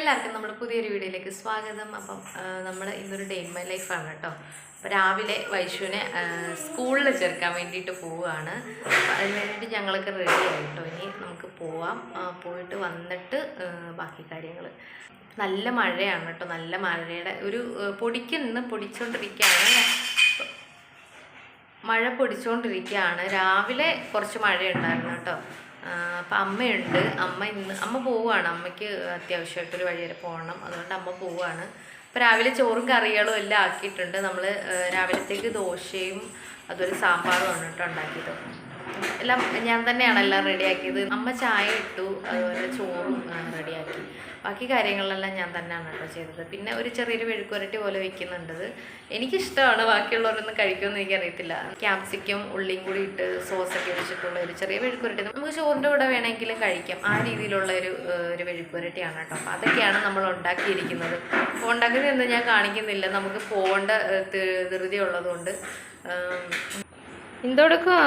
എല്ലാവർക്കും നമ്മുടെ പുതിയൊരു വീഡിയോയിലേക്ക് സ്വാഗതം. അപ്പം നമ്മൾ ഇന്നൊരു ഡേ ഇൻ മൈ ലൈഫാണ് കേട്ടോ. അപ്പോൾ രാവിലെ വൈശുവിനെ സ്കൂളിൽ ചേർക്കാൻ വേണ്ടിയിട്ട് പോവുകയാണ്. അപ്പോൾ അതിന് വേണ്ടിയിട്ട് ഞങ്ങളൊക്കെ റെഡി ആയിട്ടോ. ഇനി നമുക്ക് പോവാം. പോയിട്ട് വന്നിട്ട് ബാക്കി കാര്യങ്ങൾ. നല്ല മഴയാണ് കേട്ടോ. നല്ല മഴയുടെ ഒരു പൊടിച്ചുകൊണ്ടിരിക്കുകയാണ്. മഴ പൊടിച്ചുകൊണ്ടിരിക്കുകയാണ്. രാവിലെ കുറച്ച് മഴയുണ്ടായിരുന്നു കേട്ടോ. അപ്പം അമ്മയുണ്ട്. അമ്മ പോവുകയാണ്. അമ്മയ്ക്ക് അത്യാവശ്യമായിട്ടൊരു വഴി വരെ പോകണം. അതുകൊണ്ട് അമ്മ പോവുകയാണ്. അപ്പോൾ രാവിലെ ചോറും കറികളും എല്ലാം ആക്കിയിട്ടുണ്ട്. നമ്മൾ രാവിലത്തേക്ക് ദോശയും അതുപോലെ സാമ്പാറും ആണ് കേട്ടോ ഉണ്ടാക്കിയത്. എല്ലാം ഞാൻ തന്നെയാണ് എല്ലാം റെഡിയാക്കിയത്. അമ്മ ചായ ഇട്ടു, അതുപോലെ ചോറും റെഡിയാക്കി. ബാക്കി കാര്യങ്ങളെല്ലാം ഞാൻ തന്നെയാണ് കേട്ടോ ചെയ്തത്. പിന്നെ ഒരു ചെറിയൊരു മെഴുക്കുവരട്ടി പോലെ വെക്കുന്നുണ്ടത്. എനിക്കിഷ്ടമാണ്. ബാക്കിയുള്ളവരൊന്നും കഴിക്കുമെന്ന് എനിക്കറിയത്തില്ല. ക്യാപ്സിക്കും ഉള്ളിയും കൂടി ഇട്ട് സോസൊക്കെ വെച്ചിട്ടുള്ള ഒരു ചെറിയ മെഴുക്കുവരട്ടി നമുക്ക് ചോറിൻ്റെ കൂടെ വേണമെങ്കിലും കഴിക്കാം. ആ രീതിയിലുള്ള ഒരു മെഴുക്കുവരട്ടിയാണ് കേട്ടോ. അപ്പോൾ അതൊക്കെയാണ് നമ്മൾ ഉണ്ടാക്കിയിരിക്കുന്നത്. അപ്പോൾ ഉണ്ടാക്കുന്നത് ഞാൻ കാണിക്കുന്നില്ല. നമുക്ക് പോകേണ്ട ധൃതി ഉള്ളതുകൊണ്ട്. എന്തെടുക്കുവാ?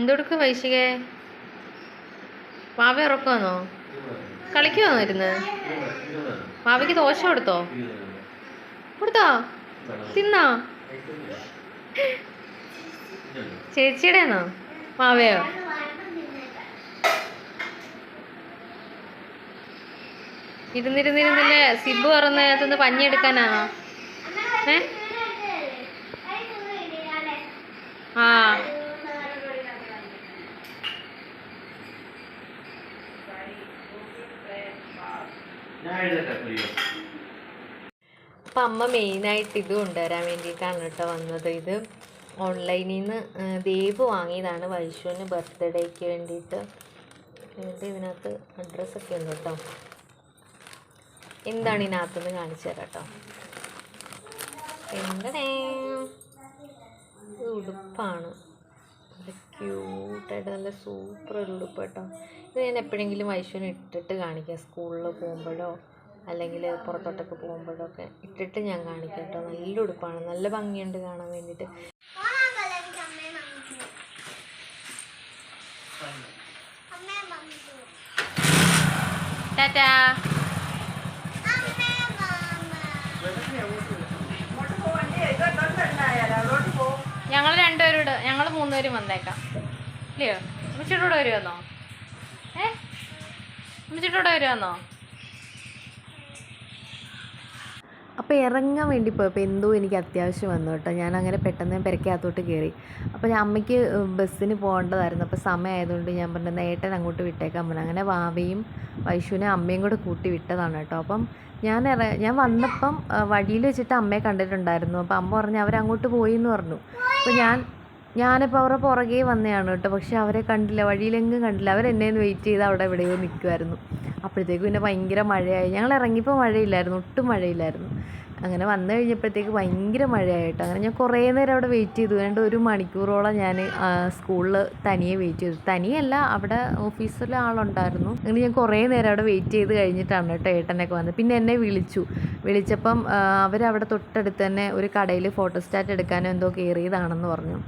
എന്തെടുക്ക് വൈശികേ? വാവ ഉറക്കുവാന്നോ? കളിക്കുവാന്നോ ഇരുന്ന്? വാവയ്ക്ക് ദോശ കൊടുത്തോ? തിന്നാ? ചേച്ചിയുടെ ആണോ വാവയോ? ഇരുന്നിരുന്നിരുന്നില്ലേ സിബ് പറഞ്ഞതിനകത്തുനിന്ന് പഞ്ഞി എടുക്കാനാണോ? ആ അപ്പം അമ്മ മെയിനായിട്ട് ഇത് കൊണ്ടുവരാൻ വേണ്ടിയിട്ടാണ് കേട്ടോ വന്നത്. ഇത് ഓൺലൈനിൽ നിന്ന് ദേവ് വാങ്ങിയതാണ് വൈശുവിന് ബർത്ത്ഡേക്ക് വേണ്ടിയിട്ട്. എന്നിട്ട് ഇതിനകത്ത് അഡ്രസ്സൊക്കെ ഉണ്ട് കേട്ടോ. എന്താണ് ഇതിനകത്തുനിന്ന് കാണിച്ചു തരാം കേട്ടോ. എന്തേ ഉടുപ്പാണ്. ക്യൂട്ടായിട്ട് നല്ല സൂപ്പർ ഒരു ഉടുപ്പ് കേട്ടോ. ഇത് ഞാൻ എപ്പോഴെങ്കിലും വൈശുവിന് ഇട്ടിട്ട് കാണിക്കാം. സ്കൂളിൽ പോകുമ്പോഴോ അല്ലെങ്കിൽ പുറത്തോട്ടൊക്കെ പോകുമ്പോഴോ ഒക്കെ ഇട്ടിട്ട് ഞാൻ കാണിക്കാം കേട്ടോ. നല്ല ഉടുപ്പാണ്. നല്ല ഭംഗിയുണ്ട് കാണാൻ വേണ്ടിയിട്ട്. ടാറ്റാ. ഞങ്ങൾ രണ്ടുപേരോട് ഞങ്ങൾ മൂന്നുപേരും വന്നേക്കാം ഇല്ലയോ? അമ്മച്ചിട്ടൂടെ വരുമെന്നോ? അമ്മച്ചിട്ടൂടെ വരുമെന്നോ? അപ്പോൾ ഇറങ്ങാൻ വേണ്ടി പോയപ്പോൾ എന്തോ എനിക്ക് അത്യാവശ്യം വന്നു കേട്ടോ. ഞാൻ അങ്ങനെ പെട്ടെന്ന് പെരക്കകത്തോട്ട് കയറി. അപ്പോൾ ഞാൻ അമ്മയ്ക്ക് ബസ്സിന് പോകേണ്ടതായിരുന്നു. അപ്പോൾ സമയമായതുകൊണ്ട് ഞാൻ പറഞ്ഞത് ഏട്ടൻ അങ്ങോട്ട് വിട്ടേക്കാൻ പറഞ്ഞു. അങ്ങനെ വാവയും വൈശുവിനെ അമ്മയും കൂടെ കൂട്ടി വിട്ടതാണ് കേട്ടോ. അപ്പം ഞാൻ വന്നപ്പം വഴിയിൽ വെച്ചിട്ട് അമ്മയെ കണ്ടിട്ടുണ്ടായിരുന്നു. അപ്പോൾ അമ്മ പറഞ്ഞു അവരങ്ങോട്ട് പോയി എന്ന് പറഞ്ഞു. അപ്പോൾ ഞാനിപ്പോൾ അവരുടെ പുറകെ വന്നതാണ് കേട്ടോ. പക്ഷെ അവരെ കണ്ടില്ല, വഴിയിലെങ്ങും കണ്ടില്ല. അവരെന്നേന്ന് വെയിറ്റ് ചെയ്ത് അവിടെ എവിടെയോ നിൽക്കുമായിരുന്നു. അപ്പോഴത്തേക്കും പിന്നെ ഭയങ്കര മഴയായി. ഞങ്ങൾ ഇറങ്ങിയപ്പോൾ മഴയില്ലായിരുന്നു, ഒട്ടും മഴയില്ലായിരുന്നു. അങ്ങനെ വന്നു കഴിഞ്ഞപ്പോഴത്തേക്ക് ഭയങ്കര മഴയായിട്ട് അങ്ങനെ ഞാൻ കുറേ നേരം അവിടെ വെയിറ്റ് ചെയ്തു. ഏതാണ്ട് 1 മണിക്കൂറോളം ഞാൻ സ്കൂളിൽ തനിയെ വെയിറ്റ് ചെയ്തു. തനിയല്ല, അവിടെ ഓഫീസിൽ ആളുണ്ടായിരുന്നു. അങ്ങനെ ഞാൻ കുറേ നേരം അവിടെ വെയിറ്റ് ചെയ്ത് കഴിഞ്ഞിട്ടാണ് കേട്ടോ ഏട്ടനൊക്കെ വന്നത്. പിന്നെ എന്നെ വിളിച്ചപ്പം അവരവിടെ തൊട്ടടുത്ത് തന്നെ ഒരു കടയിൽ ഫോട്ടോസ്റ്റാറ്റ് എടുക്കാനോ എന്തോ കയറിയതാണെന്ന് പറഞ്ഞു.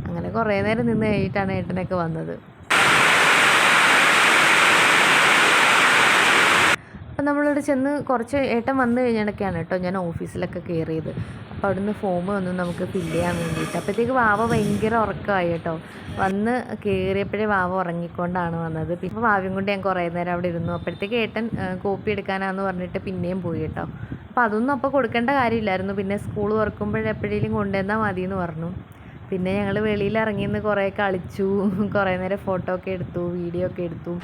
അങ്ങനെ കുറേ നേരം നിന്ന് കഴിഞ്ഞിട്ടാണ് ഏട്ടനൊക്കെ വന്നത്. അപ്പം നമ്മളിവിടെ ചെന്ന് കുറച്ച് ഏട്ടൻ വന്നു കഴിഞ്ഞിടയ്ക്കാണ് കേട്ടോ ഞാൻ ഓഫീസിലൊക്കെ കയറിയത്. അപ്പോൾ അവിടുന്ന് ഫോം വന്നു നമുക്ക് ഫില്ല് ചെയ്യാൻ വേണ്ടിയിട്ട്. അപ്പോഴത്തേക്ക് വാവ ഭയങ്കര ഉറക്കമായി കേട്ടോ. വന്ന് കയറിയപ്പോഴേ വാവ ഉറങ്ങിക്കൊണ്ടാണ് വന്നത്. പിന്നെ വാവയും കൊണ്ട് ഞാൻ കുറേ നേരം അവിടെ ഇരുന്നു. അപ്പോഴത്തേക്ക് ഏട്ടൻ കോപ്പി എടുക്കാനാന്ന് പറഞ്ഞിട്ട് പിന്നെയും പോയി കേട്ടോ. അപ്പോൾ അതൊന്നും അപ്പോൾ കൊടുക്കേണ്ട കാര്യമില്ലായിരുന്നു. പിന്നെ സ്കൂൾ തുറക്കുമ്പോഴെപ്പോഴേലും കൊണ്ടുവന്നാൽ മതിയെന്ന് പറഞ്ഞു. പിന്നെ ഞങ്ങൾ വെളിയിൽ ഇറങ്ങിയെന്ന് കുറേ കളിച്ചു, കുറേ നേരം ഫോട്ടോ ഒക്കെ എടുത്തു, വീഡിയോ ഒക്കെ എടുത്തു.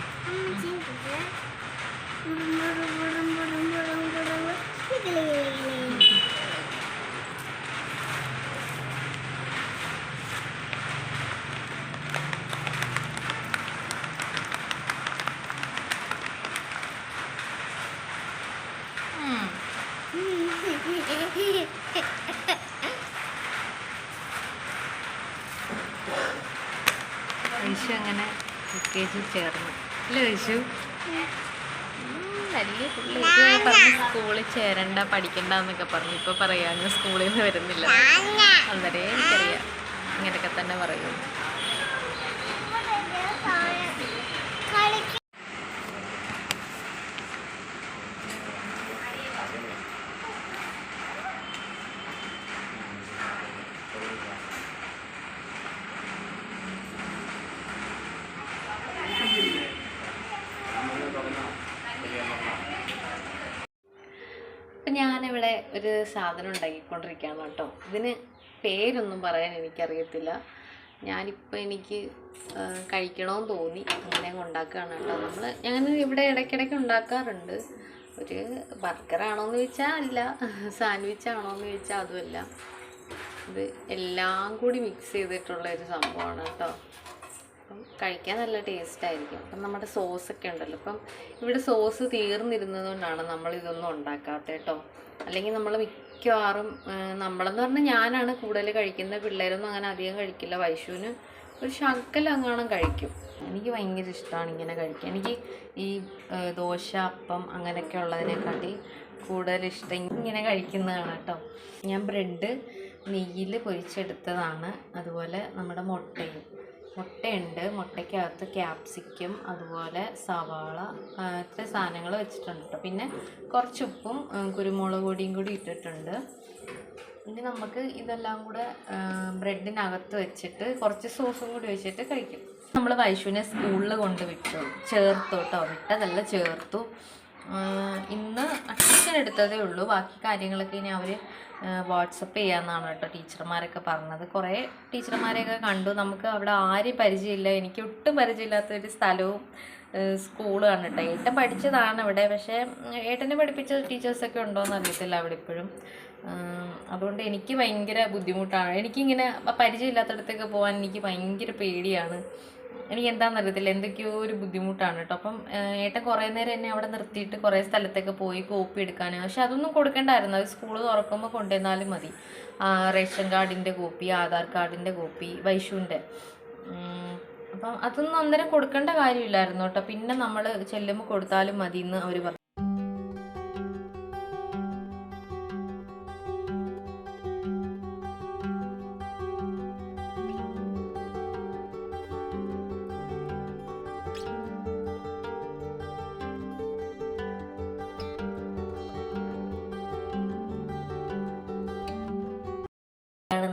വൈശു അങ്ങനെ UKG ചേർന്നു അല്ലേ വൈശു? വലിയ പുള്ളി പറഞ്ഞ് സ്കൂളിൽ ചേരണ്ട പഠിക്കണ്ട എന്നൊക്കെ പറഞ്ഞു. ഇപ്പോൾ പറയാം ഞാൻ സ്കൂളിൽ നിന്ന് വരുന്നില്ല. അന്നേരേ എനിക്കറിയാം ഇങ്ങനെയൊക്കെ തന്നെ പറയും. അപ്പം ഞാനിവിടെ ഒരു സാധനം ഉണ്ടാക്കിക്കൊണ്ടിരിക്കുകയാണ് കേട്ടോ. ഇതിന് പേരൊന്നും പറയാൻ എനിക്കറിയത്തില്ല. ഞാനിപ്പോൾ എനിക്ക് കഴിക്കണമെന്ന് തോന്നി അങ്ങനെ ഉണ്ടാക്കുകയാണ് കേട്ടോ. ഞാൻ ഇവിടെ ഇടയ്ക്കിടയ്ക്ക് ഉണ്ടാക്കാറുണ്ട്. ഒരു ബർഗറാണോ എന്ന് ചോദിച്ചാൽ അല്ല, സാൻഡ്വിച്ച് ആണോ എന്ന് ചോദിച്ചാൽ അതുമല്ല. ഇത് എല്ലാം കൂടി മിക്സ് ചെയ്തിട്ടുള്ള ഒരു സംഭവമാണ് കേട്ടോ. അപ്പം കഴിക്കാൻ നല്ല ടേസ്റ്റായിരിക്കും. അപ്പം നമ്മുടെ സോസൊക്കെ ഉണ്ടല്ലോ, അപ്പം ഇവിടെ സോസ് തീർന്നിരുന്നതുകൊണ്ടാണ് നമ്മളിതൊന്നും ഉണ്ടാക്കാത്തത് കേട്ടോ. അല്ലെങ്കിൽ നമ്മൾ മിക്കവാറും നമ്മളെന്ന് പറഞ്ഞാൽ ഞാനാണ് കൂടുതൽ കഴിക്കുന്നത്. പിള്ളേരൊന്നും അങ്ങനെ അധികം കഴിക്കില്ല. വൈശുവിന് ഒരു ശകലം അങ്ങാണം കഴിക്കും. എനിക്ക് ഭയങ്കര ഇഷ്ടമാണ് ഇങ്ങനെ കഴിക്കാൻ. എനിക്ക് ഈ ദോശ, അപ്പം അങ്ങനെയൊക്കെ ഉള്ളതിനെക്കാട്ടി കൂടുതൽ ഇഷ്ടം ഇങ്ങനെ കഴിക്കുന്നതാണ് കേട്ടോ. ഞാൻ ബ്രെഡ് നെയ്യിൽ പൊരിച്ചെടുത്തതാണ്. അതുപോലെ നമ്മുടെ മുട്ടയുണ്ട്. മുട്ടയ്ക്കകത്ത് ക്യാപ്സിക്കം, അതുപോലെ സവാള, ഇത്ര സാധനങ്ങൾ വെച്ചിട്ടുണ്ട് കേട്ടോ. പിന്നെ കുറച്ച് ഉപ്പും കുരുമുളക് പൊടിയും കൂടി ഇട്ടിട്ടുണ്ട്. ഇനി നമുക്ക് ഇതെല്ലാം കൂടെ ബ്രെഡിനകത്ത് വെച്ചിട്ട് കുറച്ച് സോസും കൂടി വെച്ചിട്ട് കഴിക്കും. നമ്മൾ വൈശുവിനെ സ്കൂളിൽ കൊണ്ട് ചേർത്തു കേട്ടോ. വിട്ടതല്ല, ചേർത്തു. ഇന്ന് അഡ്മിഷൻ എടുത്തതേ ഉള്ളൂ. ബാക്കി കാര്യങ്ങളൊക്കെ ഇനി അവർ വാട്സപ്പ് ചെയ്യാമെന്നാണ് കേട്ടോ ടീച്ചർമാരൊക്കെ പറഞ്ഞത്. കുറേ ടീച്ചർമാരെയൊക്കെ കണ്ടു. നമുക്ക് അവിടെ ആരും പരിചയമില്ല. എനിക്ക് ഒട്ടും പരിചയമില്ലാത്തൊരു സ്ഥലവും സ്കൂളാണ് കേട്ടോ. ഏട്ടൻ പഠിച്ചതാണ് ഇവിടെ. പക്ഷേ ഏട്ടനെ പഠിപ്പിച്ച ടീച്ചേഴ്സൊക്കെ ഉണ്ടോയെന്ന് അറിയത്തില്ല അവിടെ ഇപ്പോഴും. അതുകൊണ്ട് എനിക്ക് ഭയങ്കര ബുദ്ധിമുട്ടാണ്. എനിക്കിങ്ങനെ പരിചയമില്ലാത്തടത്തേക്ക് പോകാൻ എനിക്ക് ഭയങ്കര പേടിയാണ്. എനിക്ക് എന്താണെന്നറിയത്തില്ല, എന്തൊക്കെയോ ഒരു ബുദ്ധിമുട്ടാണ് കേട്ടോ. അപ്പം ഏട്ടൻ കുറേ നേരം എന്നെ അവിടെ നിർത്തിയിട്ട് കുറേ സ്ഥലത്തൊക്കെ പോയി കോപ്പി എടുക്കാൻ. പക്ഷെ അതൊന്നും കൊടുക്കേണ്ടായിരുന്നു. അത് സ്കൂൾ തുറക്കുമ്പോൾ കൊണ്ടുവന്നാലും മതി. റേഷൻ കാർഡിൻ്റെ കോപ്പി, ആധാർ കാർഡിൻ്റെ കോപ്പി, വൈശുവിൻ്റെ. അപ്പം അതൊന്നും അന്നേരം കൊടുക്കേണ്ട കാര്യമില്ലായിരുന്നു കേട്ടോ. പിന്നെ നമ്മൾ ചെല്ലുമ്പോൾ കൊടുത്താലും മതി എന്ന് അവർ പറഞ്ഞു.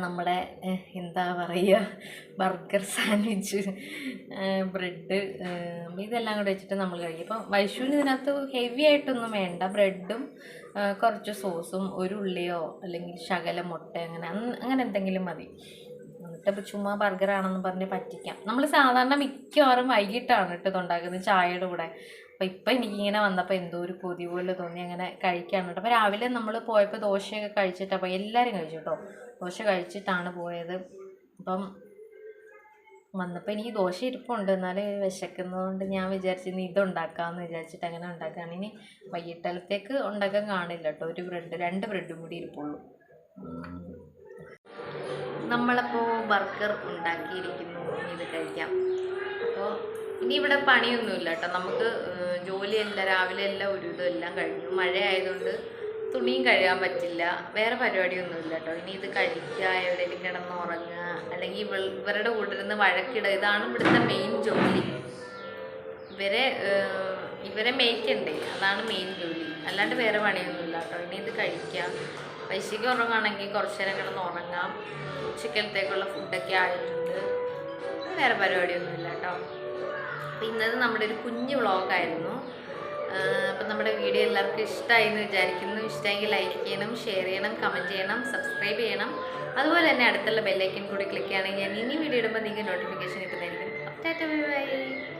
നമ്മുടെ എന്താ പറയുക, ബർഗർ, സാൻഡ്വിച്ച്, ബ്രെഡ്, ഇതെല്ലാം കൂടെ വെച്ചിട്ട് നമ്മൾ കഴിക്കും. ഇപ്പം വൈശുവിന് ഇതിനകത്ത് ഹെവി ആയിട്ടൊന്നും വേണ്ട. ബ്രെഡും കുറച്ച് സോസും ഒരു ഉള്ളിയോ അല്ലെങ്കിൽ ശകല മുട്ട അങ്ങനെ എന്തെങ്കിലും മതി. എന്നിട്ട് ചുമ്മാ ബർഗറാണെന്ന് പറഞ്ഞ് പറ്റിക്കാം. നമ്മൾ സാധാരണ മിക്കവാറും വൈകിട്ടാണ് ഇട്ടുണ്ടാക്കുന്നത് ചായയുടെ കൂടെ. അപ്പോൾ ഇപ്പം എനിക്കിങ്ങനെ വന്നപ്പോൾ എന്തോ ഒരു കൊതി പോലെ തോന്നി, അങ്ങനെ കഴിക്കാണ് കേട്ടോ. അപ്പോൾ രാവിലെ നമ്മൾ പോയപ്പോൾ ദോശയൊക്കെ കഴിച്ചിട്ട്, അപ്പോൾ എല്ലാവരും കഴിച്ചു കേട്ടോ. ദോശ കഴിച്ചിട്ടാണ് പോയത്. അപ്പം വന്നപ്പോൾ എനിക്ക് ദോശ ഇരിപ്പുണ്ട്, എന്നാൽ വിശക്കുന്നതുകൊണ്ട് ഞാൻ വിചാരിച്ചിരുന്നു ഇതുണ്ടാക്കാമെന്ന് വിചാരിച്ചിട്ട് അങ്ങനെ ഉണ്ടാക്കുകയാണ്. ഇനി വൈകിട്ടലത്തേക്ക് ഉണ്ടാക്കാൻ കാണില്ല കേട്ടോ. രണ്ട് ബ്രെഡും കൂടി ഇരിപ്പുള്ളൂ. നമ്മളപ്പോൾ ബർഗർ ഉണ്ടാക്കിയിരിക്കുന്നു. ഇത് കഴിക്കാം. അപ്പോൾ ഇനി ഇവിടെ പണിയൊന്നുമില്ല കേട്ടോ. നമുക്ക് ജോലിയല്ല, രാവിലെ എല്ലാം ഒരു ഇതെല്ലാം കഴിഞ്ഞു. മഴ ആയതുകൊണ്ട് തുണിയും കഴുകാൻ പറ്റില്ല. വേറെ പരിപാടിയൊന്നുമില്ല കേട്ടോ. ഇനി ഇത് കഴിക്കുക, എവിടെയെങ്കിലും കിടന്നുറങ്ങുക, അല്ലെങ്കിൽ ഇവരുടെ കൂടെ ഇരുന്ന് വഴക്കിടുക. ഇതാണ് ഇവിടുത്തെ മെയിൻ ജോലി. ഇവരെ മേയ്ക്കണ്ടേ, അതാണ് മെയിൻ ജോലി. അല്ലാണ്ട് വേറെ പണിയൊന്നുമില്ല കേട്ടോ. ഇനി ഇത് കഴിക്കാം. പൈസയ്ക്ക് ഉറങ്ങുകയാണെങ്കിൽ കുറച്ച് നേരം കിടന്ന് ഉറങ്ങാം. ഉച്ചക്കലത്തേക്കുള്ള ഫുഡൊക്കെ ആയിട്ടുണ്ട്. വേറെ പരിപാടിയൊന്നുമില്ല കേട്ടോ. അപ്പോൾ ഇന്നത് നമ്മുടെ ഒരു കുഞ്ഞു വ്ളോഗായിരുന്നു. അപ്പം നമ്മുടെ വീഡിയോ എല്ലാവർക്കും ഇഷ്ടമായി എന്ന് വിചാരിക്കുന്നു. ഇഷ്ടമെങ്കിൽ ലൈക്ക് ചെയ്യണം, ഷെയർ ചെയ്യണം, കമൻറ്റ് ചെയ്യണം, സബ്സ്ക്രൈബ് ചെയ്യണം. അതുപോലെ തന്നെ അടുത്തുള്ള ബെല്ലൈക്കൻ കൂടി ക്ലിക്ക് ചെയ്യുകയാണെങ്കിൽ ഞാൻ ഇനി വീഡിയോ ഇടുമ്പോൾ നിങ്ങൾക്ക് നോട്ടിഫിക്കേഷൻ കിട്ടുന്നതായിരിക്കും. Tata, bye bye.